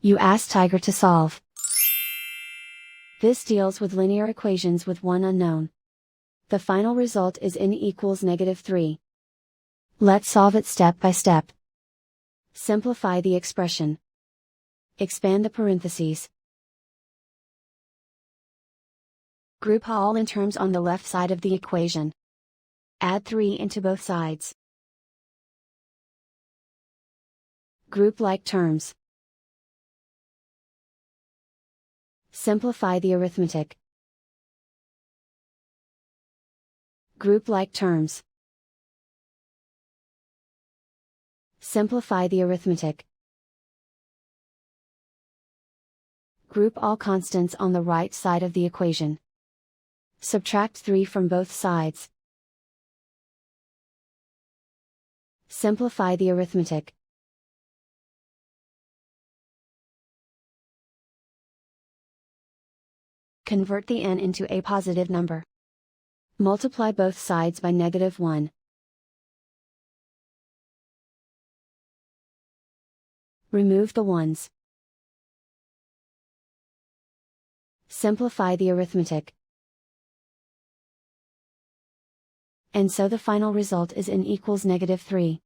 You ask Tiger to solve. This deals with linear equations with one unknown. The final result is n equals -3. Let's solve it step by step. Simplify the expression. Expand the parentheses. Group all in terms on the left side of the equation. Add 3 into both sides. Group like terms. Simplify the arithmetic. Group like terms. Simplify the arithmetic. Group all constants on the right side of the equation. Subtract 3 from both sides. Simplify the arithmetic. Convert the n into a positive number. Multiply both sides by -1. Remove the ones. Simplify the arithmetic. And so the final result is n equals -3.